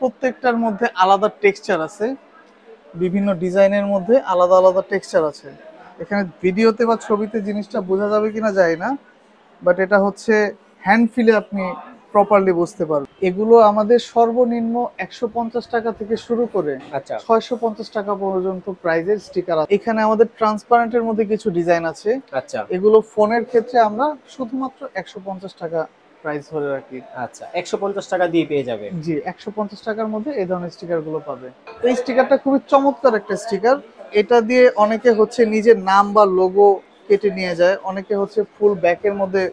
প্রত্যেকটার মধ্যে আলাদা টেক্সচার আছে, বিভিন্ন ডিজাইনের মধ্যে আলাদা আলাদা টেক্সচার আছে। এখানে ভিডিওতে বা ছবিতে জিনিসটা বোঝা যাবে কিনা যায় না, বাট এটা হচ্ছে হ্যান্ড ফিলে আপনি প্রপারলি বুঝতে পারবেন। এগুলো আমাদের সর্বনিম্ন 150 টাকা থেকে শুরু করে আচ্ছা 650 টাকা পর্যন্ত প্রাইজের স্টিকার আছে। এখানে আমাদের ট্রান্সপারেন্টের মধ্যে কিছু ডিজাইন আছে। আচ্ছা এগুলো ফোনের ক্ষেত্রে আমরা শুধুমাত্র 150 টাকা প্রাইস ধরে রাখি। আচ্ছা 150 টাকা দিয়ে পেয়ে যাবে। জি, 150 টাকার মধ্যে এই ধরনের স্টিকার গুলো পাবে। এই স্টিকারটা খুবই চমৎকার একটা স্টিকার। এটা দিয়ে অনেকে হচ্ছে নিজের নাম বা লোগো কেটে নিয়ে যায়, অনেকে হচ্ছে ফুল ব্যাকের মধ্যে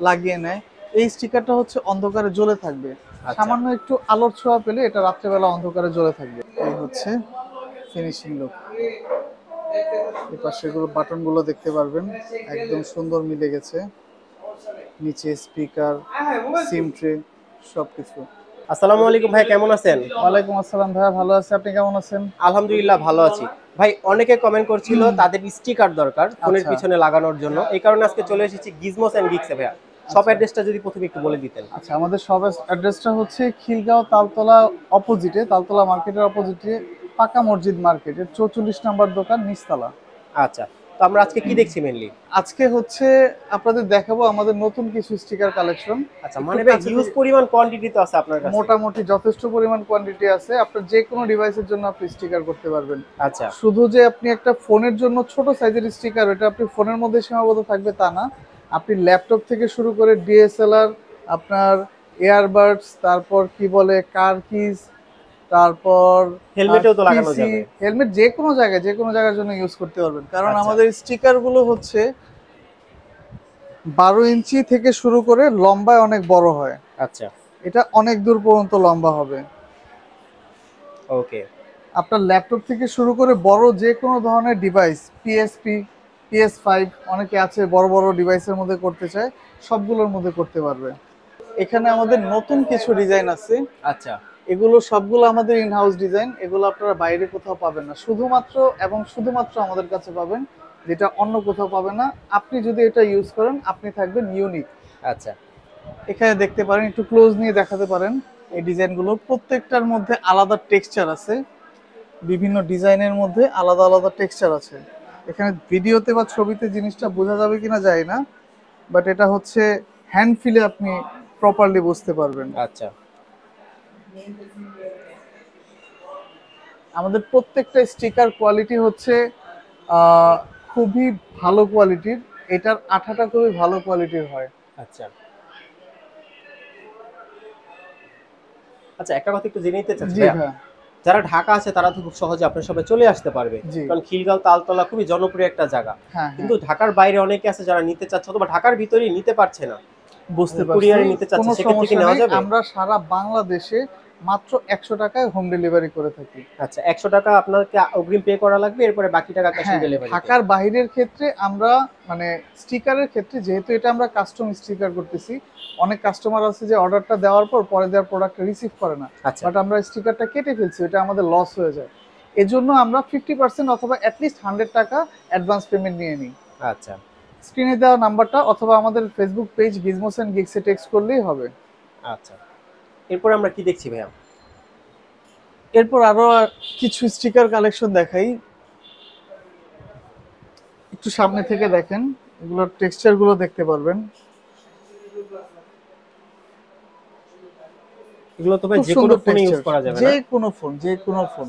লাগিয়ে নেয়। এই স্টিকারটা হচ্ছে অন্ধকারে জ্বলে থাকবে, আচ্ছা সামান্য একটু আলোর ছোঁয়া পেলে এটা রাত্রেবেলা অন্ধকারে জ্বলে থাকবে। এই হচ্ছে ফিনিশিং লুক। এই পাশে গুলো বাটন গুলো দেখতে পারবেন, একদম সুন্দর মিলে গেছে। নিচে স্পিকার, সিম ট্রে, সবকিছু। আসসালামু আলাইকুম ভাই, কেমন আছেন? ওয়ালাইকুম আসসালাম ভাইয়া, ভালো আছি, আপনি কেমন আছেন? আলহামদুলিল্লাহ ভালো আছি। ভাই অনেকে কমেন্ট করছিল তাদের স্টিকার দরকার ফোনের আচ্ছা পিছনে লাগানোর জন্য, এই কারণে আজকে চলে এসেছি গিজমোস এন্ড গিক্সে। ভাইয়া শপ আচ্ছা অ্যাড্রেসটা যদি প্রথমে একটু বলে দিতেন। আচ্ছা, আমাদের সব অ্যাড্রেসটা হচ্ছে খিলগাঁও তালতলা অপোজিটে, তালতলা মার্কেটের অপোজিটে, পাকা মসজিদ মার্কেটের 44 নাম্বার দোকান, নিচতলা। আচ্ছা, তো আমরা আজকে কি দেখছি মেইনলি? আজকে হচ্ছে আপনাদের দেখাবো আমাদের নতুন কিছু স্টিকার কালেকশন। আচ্ছা, একটু মানে ভাই কাছে হিউজ পরিমাণ কোয়ান্টিটি তো আছে আপনার কাছে। মোটামুটি যথেষ্ট পরিমাণ কোয়ান্টিটি আছে, আপনার যে কোনো ডিভাইসের জন্য আপনি স্টিকার করতে পারবেন। আচ্ছা শুধু যে আপনি একটা ফোনের জন্য ছোট সাইজের স্টিকার ওটা আপনি ফোনের মধ্যে সীমাবদ্ধ থাকবে তা না, আপনি ল্যাপটপ থেকে শুরু করে ডিএসএলআর, আপনার এয়ারবাডস, তারপর কি বলে কার কিজ, তারপর হেলমেটেও তো লাগানো পিসি, যাবে। হেলমেট, যে কোনো জায়গার জন্য ইউজ করতে পারবেন। কারণ আচ্ছা আমাদের স্টিকার গুলো হচ্ছে 12 ইঞ্চি থেকে শুরু করে লম্বায় অনেক বড় হয়, আচ্ছা এটা অনেক দূর পর্যন্ত লম্বা হবে। ওকে আপনার ল্যাপটপ থেকে শুরু করে বড় যে কোনো ধরনের ডিভাইস, পিএসপি, PS5, অনেকে আছে বড় বড় ডিভাইসের মধ্যে করতে চায়, সবগুলোর মধ্যে করতে পারবে। এখানে আমাদের নতুন কিছু ডিজাইন আছে, আচ্ছা এগুলো সবগুলো আমাদের ইন হাউস ডিজাইন, এগুলো আপনারা বাইরে কোথাও পাবেন না, শুধুমাত্র এবং শুধুমাত্র আমাদের কাছে পাবেন, যেটা অন্য কোথাও পাবেন না। আপনি যদি এটা ইউজ করেন আপনি থাকবেন ইউনিক। আচ্ছা এখানে দেখতে পারেন, একটু ক্লোজ নিয়ে দেখাতে পারেন। এই ডিজাইনগুলো প্রত্যেকটার মধ্যে আলাদা টেক্সচার আছে, বিভিন্ন ডিজাইনের মধ্যে আলাদা আলাদা টেক্সচার আছে। এখানে ভিডিওতে বা ছবিতে জিনিসটা বোঝা যাবে কিনা যায় না, বাট এটা হচ্ছে হ্যান্ড ফিলে আপনি প্রপারলি বুঝতে পারবেন। আচ্ছা আমাদের প্রত্যেকটা স্টিকার কোয়ালিটি হচ্ছে আহ, খুবই ভালো কোয়ালিটির, এটার আঠাটা খুবই ভালো কোয়ালিটির হয়। আচ্ছা আচ্ছা, একটা কথা একটু জেনে নিতে চাচ্ছি জি ভাইয়া, ভাইয়া। যারা ঢাকা আছে তারা তো খুব সহজে আপনার সবাই চলে আসতে পারবে, জি কারণ খিলগাঁও তালতলা খুবই জনপ্রিয় একটা জায়গা। হ্যাঁ হ্যাঁ, কিন্তু ঢাকার বাইরে অনেকে আছে যারা নিতে চাচ্ছে, অথবা ঢাকার ভিতরেই নিতে পারছে না, বুঝতে পারছি, কুরিয়ারে নিতে চাচ্ছে, কোনো সেক্ষেত্রে কি সমস্যা নেওয়া নেই। যাবে? আমরা সারা বাংলাদেশে মাত্র 100 টাকায় হোম ডেলিভারি করে থাকি। আচ্ছা, 100 টাকা আপনাকে অগ্রিম পে করা লাগবে, এরপরে বাকি টাকা ক্যাশ অন হ্যাঁ, ডেলিভারিতে। ঢাকার বাইরের ক্ষেত্রে আমরা মানে স্টিকারের ক্ষেত্রে যেহেতু এটা আমরা কাস্টম স্টিকার করতেছি, অনেক কাস্টমার আছে যে অর্ডারটা দেওয়ার পর পরে দেওয়ার প্রোডাক্ট রিসিভ করে না, আচ্ছা বাট আমরা স্টিকারটা কেটে ফেলছি, এটা আমাদের লস হয়ে যায়। এজন্য আমরা 50% অথবা অ্যাটলিস্ট 100 টাকা অ্যাডভান্স পেমেন্ট নিয়ে নিই। আচ্ছা স্ক্রিনে দেওয়া নাম্বারটা অথবা আমাদের ফেসবুক পেজ গিজমোস এন্ড গিগসে টেক্সট করলেই হবে। আচ্ছা, এরপরে আমরা কি দেখছি ভাইয়া? এরপর আরো কিছু স্টিকার কালেকশন দেখাই, একটু সামনে থেকে দেখেন, এগুলোর টেক্সচার গুলো দেখতে পারবেন। এগুলো তো ভাই খুব যে কোনো সুন্দর ফোনে ইউজ টেক্সচার, করা যাবে যে না? কোনো ফোন, যে কোনো ফোন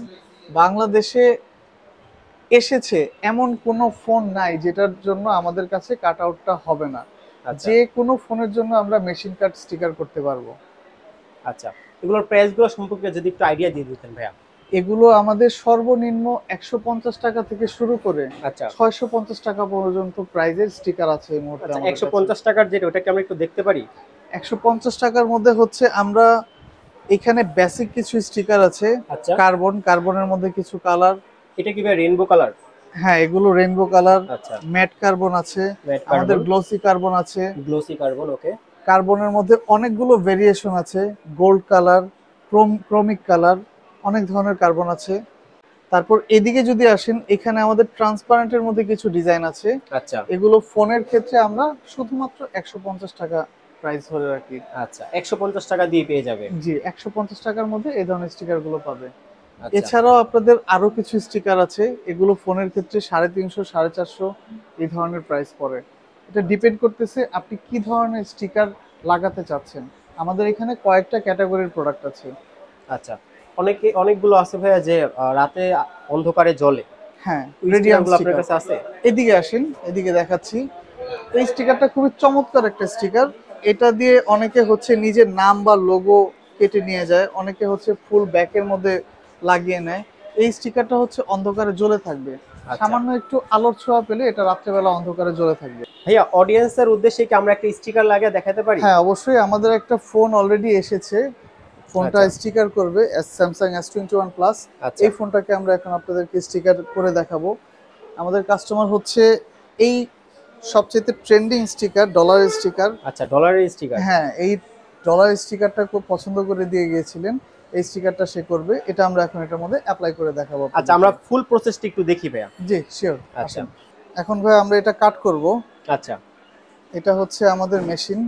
বাংলাদেশে এসেছে এমন কোনো ফোন নাই যেটার জন্য আমাদের কাছে কাট আউটটা হবে না। আচ্ছা যে কোনো ফোনের জন্য আমরা মেশিন কাট স্টিকার করতে পারবো। আচ্ছা, এগুলোর প্রাইসগুলো সম্পর্কে যদি একটু আইডিয়া দিয়ে দিতেন ভাইয়া। এগুলো আমাদের সর্বনিম্ন 150 টাকা থেকে শুরু করে আচ্ছা 650 টাকা পর্যন্ত প্রাইজের স্টিকার আছে এই মুহূর্তে আচ্ছা, আমাদের একশো কাছে। পঞ্চাশ টাকার যেটা, ওটা কি আমরা একটু দেখতে পারি? 150 টাকার মধ্যে হচ্ছে আমরা এখানে বেসিক কিছু স্টিকার আছে, আচ্ছা, কার্বনের মধ্যে কিছু কালার। এটা কি ভাই রেইনবো কালার? হ্যাঁ, এগুলো রেইনবো কালার। আচ্ছা, ম্যাট কার্বন আছে, ম্যাট আমাদের কার্বন, গ্লসি কার্বন আছে। গ্লোসি কার্বন, ওকে। কার্বনের মধ্যে অনেকগুলো ভেরিয়েশন আছে, গোল্ড কালার, ক্রোমিক কালার, অনেক ধরনের কার্বন আছে। তারপর এদিকে যদি আসেন, এখানে আমাদের ট্রান্সপারেন্টের মধ্যে কিছু ডিজাইন আছে। আচ্ছা এগুলো ফোনের ক্ষেত্রে আমরা শুধুমাত্র 150 টাকা প্রাইস ধরে রাখি। আচ্ছা, 150 টাকা দিয়ে পেয়ে যাবে। জি, 150 টাকার মধ্যে এই ধরনের স্টিকার গুলো পাবে। আচ্ছা এছাড়াও আপনাদের আরো কিছু স্টিকার আছে, এগুলো ফোনের ক্ষেত্রে 350 450 এই ধরনের প্রাইস পড়ে। এটা ডিপেন্ড করতেছে আপনি কি ধরনের স্টিকার লাগাতে চাচ্ছেন। আমাদের এখানে কয়েকটা ক্যাটাগরির প্রোডাক্ট আছে। আচ্ছা, অনেকগুলো আছে ভাইয়া যে রাতে অন্ধকারে জ্বলে, হ্যাঁ, ওই রেডিয়াম স্টিকারগুলো আপনার স্টিকার। কাছে আছে? এদিকে আসেন, এদিকে দেখাচ্ছি। এই স্টিকারটা খুবই চমৎকার একটা স্টিকার। এটা দিয়ে অনেকে হচ্ছে নিজের নাম বা লোগো কেটে নিয়ে যায়, অনেকে হচ্ছে ফুল ব্যাকের মধ্যে লাগিয়ে নেয়। এই স্টিকারটা হচ্ছে অন্ধকারে জ্বলে থাকবে। আচ্ছা সামান্য একটু আলোর ছোঁয়া পেলে এটা রাত্রেবেলা অন্ধকারে জ্বলে থাকবে। ভাইয়া, অডিয়েন্সের উদ্দেশ্যে কি আমরা একটা স্টিকার লাগিয়ে দেখাতে পারি? হ্যাঁ, অবশ্যই আমাদের একটা ফোন অলরেডি এসেছে। ফোনটা আচ্ছা স্টিকার করবে স্যামসাং S21 প্লাস। আচ্ছা এই ফোনটাকে আমরা এখন আপনাদেরকে স্টিকার করে দেখাবো। আমাদের কাস্টমার হচ্ছে এই সবচেয়ে ট্রেন্ডিং স্টিকার, ডলারের স্টিকার। আচ্ছা, ডলারের স্টিকার। হ্যাঁ, এই ডলার স্টিকারটা খুব পছন্দ করে দিয়ে গিয়েছিলেন। এই স্টিকারটা সে করবে। এটা আমরা এখন এটার মধ্যে এপ্লাই করে দেখাবো আচ্ছা, আমরা আপনাদেরকে। ফুল প্রসেসটা একটু দেখি ভাইয়া। জি, শিওর। আচ্ছা আসেন। এখন ভাই আমরা এটা কাট করব। আচ্ছা এটা হচ্ছে আমাদের মেশিন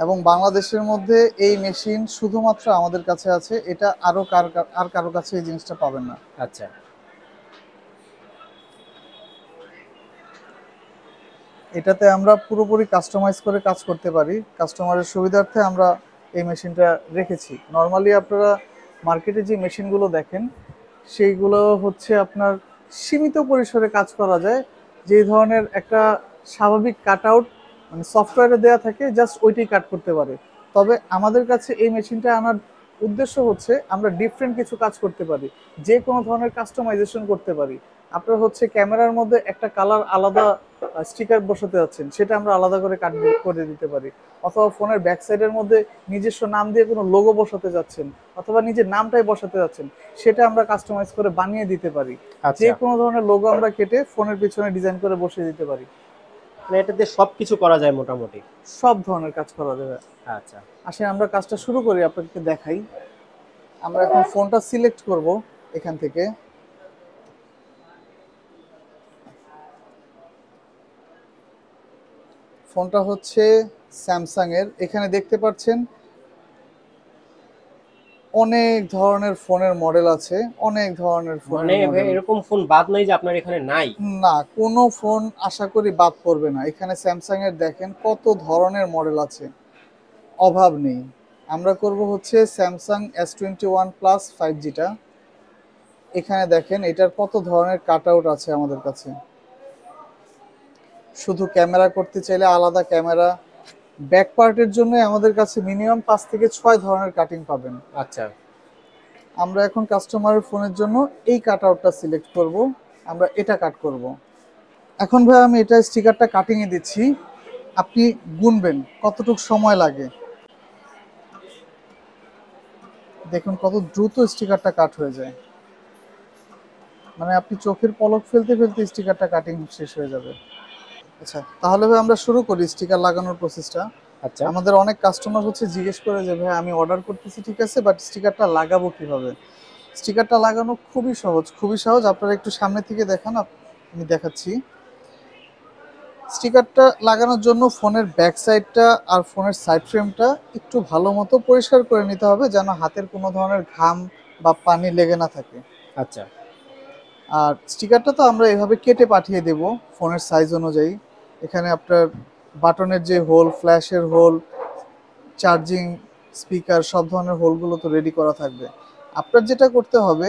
এবং বাংলাদেশের মধ্যে এই মেশিন শুধুমাত্র আমাদের কাছে আছে। এটা আর কারো কাছে এই জিনিসটা পাবেন না। আচ্ছা এটাতে আমরা পুরোপুরি কাস্টমাইজ করে কাজ করতে পারি। কাস্টমারের সুবিধার্থে আমরা এই মেশিনটা রেখেছি। নরমালি আপনারা মার্কেটে যে মেশিনগুলো দেখেন, সেইগুলো হচ্ছে আপনার সীমিত পরিসরে কাজ করা যায়। যে ধরনের একটা স্বাভাবিক কাট আউট মানে সফটওয়্যারে দেওয়া থাকে, জাস্ট ওইটাই কাট করতে পারে। তবে আমাদের কাছে এই মেশিনটা আনার উদ্দেশ্য হচ্ছে আমরা ডিফারেন্ট কিছু কাজ করতে পারি, যে কোনো ধরনের কাস্টমাইজেশন করতে পারি। আপনার হচ্ছে ক্যামেরার মধ্যে একটা কালার আলাদা স্টিকার বসাতে যাচ্ছেন, সেটা আমরা আলাদা করে কাট করে দিতে পারি। অথবা ফোনের ব্যাক সাইডের মধ্যে নিজস্ব নাম দিয়ে কোনো লোগো বসাতে যাচ্ছেন, অথবা নিজের নামটাই বসাতে যাচ্ছেন, সেটা আমরা কাস্টমাইজ করে বানিয়ে দিতে পারি। যে আচ্ছা, কোনো ধরনের লোগো আমরা কেটে ফোনের পিছনে ডিজাইন করে বসিয়ে দিতে পারি। মানে এটাতে সবকিছু করা যায় মোটামুটি। সব ধরনের কাজ করা যাবে। আচ্ছা আসেন আমরা কাজটা শুরু করি, আপনাকে দেখাই। আমরা এখন ফোনটা সিলেক্ট করব এখান থেকে। ফোনটা হচ্ছে স্যামসাং এর। এখানে দেখতে পাচ্ছেন অনেক ধরনের ফোনের মডেল আছে, অনেক ধরনের মানে ফোনের ভাই, মডেল। এরকম ফোন বাদ নাই যে আপনার এখানে নাই? না, কোনো ফোন আশা করি বাদ পড়বে না। এখানে স্যামসাং এর দেখেন কত ধরনের মডেল আছে, অভাব নেই। আমরা করব হচ্ছে স্যামসাং S21 প্লাস 5Gটা। এখানে দেখেন এটার কত ধরনের কাট আউট আছে আমাদের কাছে। শুধু ক্যামেরা করতে চাইলে আলাদা ক্যামেরা, ব্যাক পার্টের জন্য আমাদের কাছে মিনিমাম 5 থেকে 6 ধরনের কাটিং পাবেন। আচ্ছা আমরা এখন কাস্টমারের ফোনের জন্য এই কাট আউটটা সিলেক্ট করব। আমরা এটা কাট করব। এখন ভাই আমি এটা স্টিকারটা কাটিং এ দিচ্ছি, আপনি গুনবেন কতটুকু সময় লাগে। দেখুন কত দ্রুত স্টিকারটা কাট হয়ে যায়, মানে আপনি চোখের পলক ফেলতে ফেলতে স্টিকারটা কাটিং শেষ হয়ে যাবে। আচ্ছা, তাহলে ভাই আমরা শুরু করি স্টিকার লাগানোর প্রসেসটা। আচ্ছা আমাদের অনেক কাস্টমার হচ্ছে জিজ্ঞেস করে যে ভাই আমি অর্ডার করতেছি ঠিক আছে, বাট স্টিকারটা লাগাবো কিভাবে। স্টিকারটা লাগানো খুবই সহজ, খুবই সহজ। আপনারা একটু সামনে থেকে দেখান, আমি দেখাচ্ছি। স্টিকারটা লাগানোর জন্য ফোনের ব্যাক সাইডটা আর ফোনের সাইড ফ্রেমটা একটু ভালো মতো পরিষ্কার করে নিতে হবে, যেন হাতের কোনো ধরনের ঘাম বা পানি লেগে না থাকে। আচ্ছা আর স্টিকারটা তো আমরা এভাবে কেটে পাঠিয়ে দেব ফোনের সাইজ অনুযায়ী। এখানে আপনার বাটনের যে হোল, ফ্ল্যাশের হোল, চার্জিং, স্পিকার সব ধরনের হোলগুলো তো রেডি করা থাকবে। আপনার যেটা করতে হবে,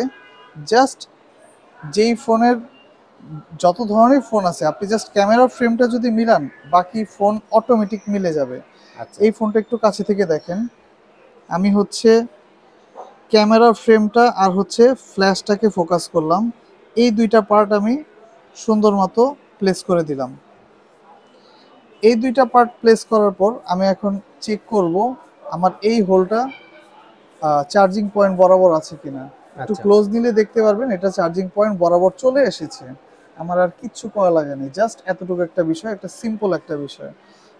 জাস্ট যেই ফোনের যত ধরনের ফোন আছে আপনি জাস্ট ক্যামেরা ফ্রেমটা যদি মিলান, বাকি ফোন অটোমেটিক মিলে যাবে। আচ্ছা এই ফোনটা একটু কাছে থেকে দেখেন। আমি হচ্ছে ক্যামেরা ফ্রেমটা আর হচ্ছে ফ্ল্যাশটাকে ফোকাস করলাম, এই দুইটা পার্ট আমি সুন্দর মতো প্লেস করে দিলাম। এই দুইটা পার্ট প্লেস করার পর আমি এখন চেক করব আমার এই হোলটা চার্জিং পয়েন্ট বরাবর আছে কিনা। একটু আচ্ছা ক্লোজ নিলে দেখতে পারবেন এটা চার্জিং পয়েন্ট বরাবর চলে এসেছে। আমার আর কিচ্ছু করা লাগে না, জাস্ট এতটুকু একটা বিষয়, একটা সিম্পল একটা বিষয়।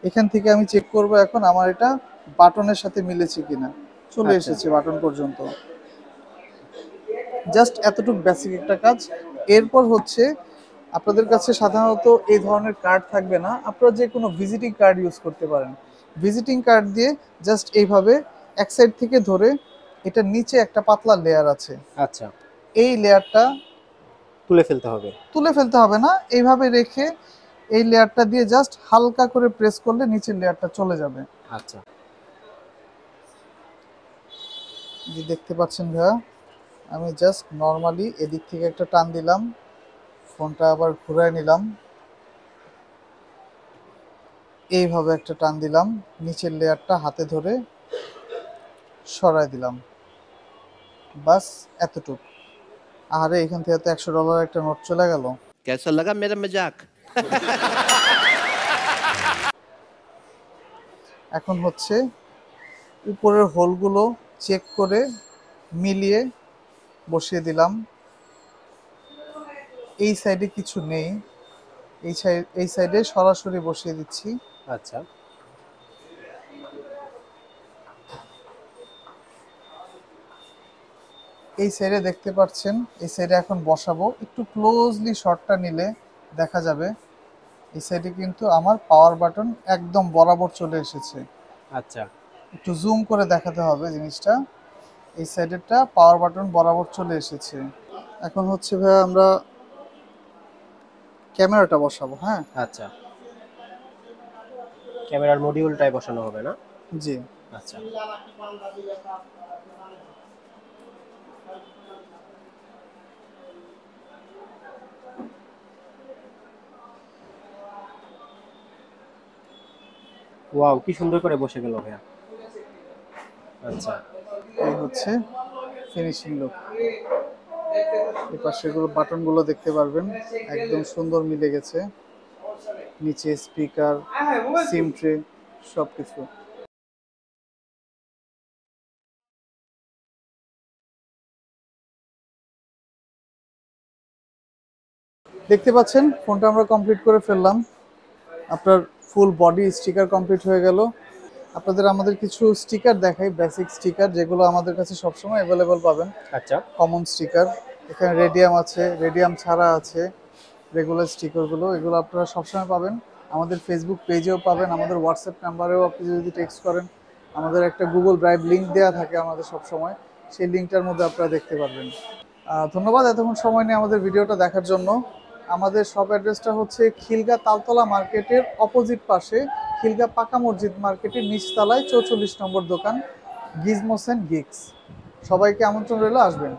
এখান থেকে আমি চেক করব এখন আমার এটা বাটনের সাথে মিলেছে কিনা। চলে আচ্ছা এসেছে বাটন পর্যন্ত। জাস্ট এতটুকু বেসিক একটা কাজ। এরপর হচ্ছে আপনাদের কাছে সাধারণত এই ধরনের কার্ড থাকবে না, আপনারা যে কোনো ভিজিটিং কার্ড ইউজ করতে পারেন। ভিজিটিং কার্ড দিয়ে জাস্ট এইভাবে এক সাইড থেকে ধরে এটা নিচে একটা পাতলা লেয়ার আছে, আচ্ছা, এই লেয়ারটা তুলে ফেলতে হবে। তুলে ফেলতে হবে না, এইভাবে রেখে এই লেয়ারটা দিয়ে জাস্ট হালকা করে প্রেস করলে নিচের লেয়ারটা চলে যাবে। আচ্ছা, যে দেখতে পাচ্ছেন ভাইয়া, আমি জাস্ট নর্মালি এদিক থেকে একটা টান দিলাম, ফোনটা আবার ঘুরায় নিলাম, এইভাবে একটা টান দিলাম, নিচের লেয়ারটা হাতে ধরে সরায় দিলাম, বাস এতটুকু। আরে এখান থেকে তো $100 একটা নোট চলে গেল। कैसा लगा मेरा मजाक? এখন হচ্ছে উপরের হোলগুলো চেক করে মিলিয়ে বসিয়ে দিলাম। এই সাইডে কিছু নেই, এই সাইডে সরাসরি বসিয়ে দিচ্ছি। আচ্ছা, এই সাইডে দেখতে পাচ্ছেন, এই সাইডে এখন বসাবো, একটু ক্লোজলি শটটা নিলে দেখা যাবে এই সাইডে কিন্তু আমার পাওয়ার বাটন একদম বরাবর চলে এসেছে। আচ্ছা, একটু জুম করে দেখাতে হবে জিনিসটা, এই সাইডেরটা পাওয়ার বাটন বরাবর চলে এসেছে। এখন হচ্ছে ভাই আমরা ক্যামেরাটা বসাবো। হ্যাঁ, আচ্ছা, ক্যামেরার মডিউলটাই বসানো হবে না? জি। আচ্ছা, ওয়াও, কি সুন্দর করে বসে গেল ভাইয়া। আচ্ছা, এই হচ্ছে ফিনিশিং লুক। এই পাশেগুলো বাটনগুলো দেখতে পারবেন একদম সুন্দর মিলে গেছে, নিচে স্পিকার, সিম ট্রে, সবকিছু। দেখতে পাচ্ছেন ফোনটা আমরা কমপ্লিট করে ফেললাম, আপনার ফুল বডি স্টিকার কমপ্লিট হয়ে গেল। আপনাদের আমাদের কিছু স্টিকার দেখাই, বেসিক স্টিকার যেগুলো আমাদের কাছে সবসময় অ্যাভেলেবল পাবেন। আচ্ছা, কমন স্টিকার, এখানে রেডিয়াম আছে, রেডিয়াম ছাড়া আছে, রেগুলার স্টিকারগুলো, এগুলো আপনারা সবসময় পাবেন। আমাদের ফেসবুক পেজেও পাবেন, আমাদের হোয়াটসঅ্যাপ নাম্বারেও আপনি যদি টেক্সট করেন, আমাদের একটা গুগল ড্রাইভ লিঙ্ক দেওয়া থাকে আমাদের সবসময়, সেই লিঙ্কটার মধ্যে আপনারা দেখতে পারবেন। ধন্যবাদ এতক্ষণ সময় নিয়ে আমাদের ভিডিওটা দেখার জন্য। আমাদের শপ অ্যাড্রেসটা হচ্ছে খিলগা তালতলা মার্কেটের অপোজিট পাশে, খিলগা পাকা মসজিদ মার্কেটের নিচতলায় 44 নম্বর দোকান, গিজমোস অ্যান্ড গিক্স। সবাইকে আমন্ত্রণ রইল, আসবেন।